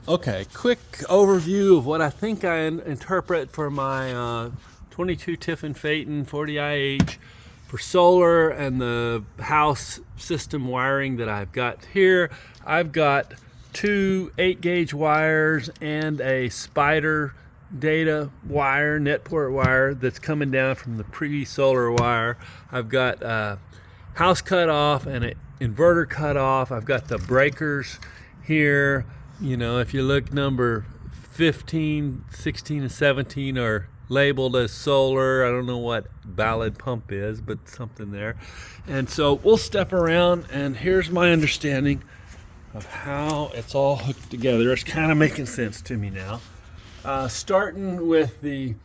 Okay, quick overview of what I think I interpret for my 22 Tiffin Phaeton 40IH for solar and the house system wiring that I've got here. I've got two 8-gauge wires and a spider data wire, net port wire that's coming down from the pre-solar wire. I've got house cutoff and an inverter cutoff. I've got the breakers here. You know, if you look, number 15, 16, and 17 are labeled as solar. I don't know what valid pump is, but something there. And so we'll step around, and here's my understanding of how it's all hooked together. It's kind of making sense to me now. Starting with the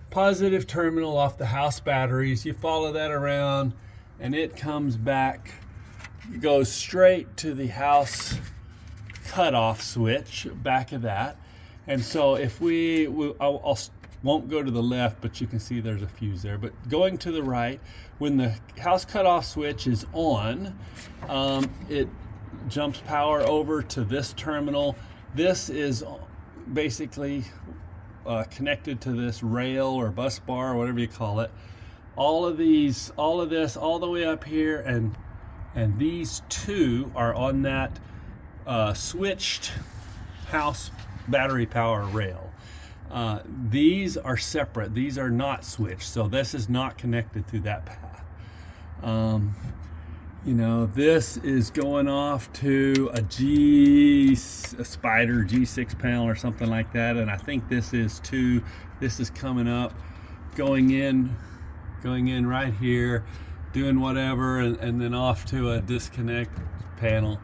positive terminal off the house batteries, you follow that around, and it comes back, goes straight to the house cutoff switch back of that. And so if I won't go to the left, but you can see there's a fuse there. But going to the right, when the house cutoff switch is on, it jumps power over to this terminal. This is basically connected to this rail or bus bar or whatever you call it. All of this all the way up here, and these two are on that switched house battery power rail. These are separate. These are not switched, so this is not connected through that path. You know, this is going off to a spider G6 panel or something like that, and I think this is coming up, going in right here, doing whatever, and then off to a disconnect panel.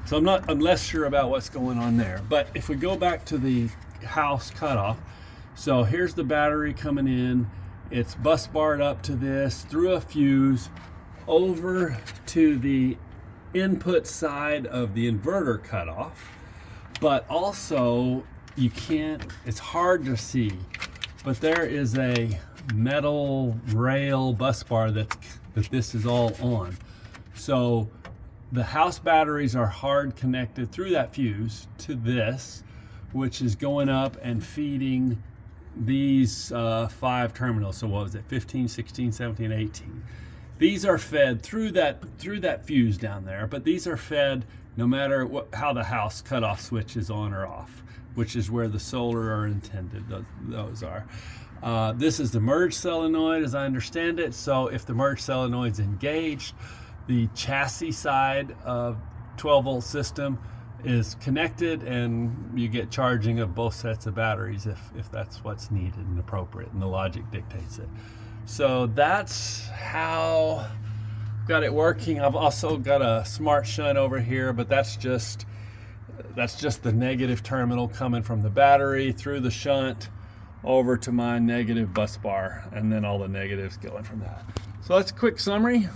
So I'm less sure about what's going on there. But if we go back to the house cutoff, so here's the battery coming in. It's bus barred up to this, through a fuse, over to the input side of the inverter cutoff. But also, it's hard to see, but there is a metal rail bus bar that this is all on. So the house batteries are hard connected through that fuse to this, which is going up and feeding these 5 terminals. So what was it, 15, 16, 17, 18. These are fed through that fuse down there, but these are fed no matter how the house cutoff switch is on or off, which is where the solar are intended. Those are. This is the merge solenoid, as I understand it. So if the merge solenoid's engaged, the chassis side of 12-volt system is connected, and you get charging of both sets of batteries if that's what's needed and appropriate, and the logic dictates it. So that's how I've got it working. I've also got a smart shunt over here, but that's just the negative terminal coming from the battery through the shunt over to my negative bus bar, and then all the negatives going from that. So that's a quick summary.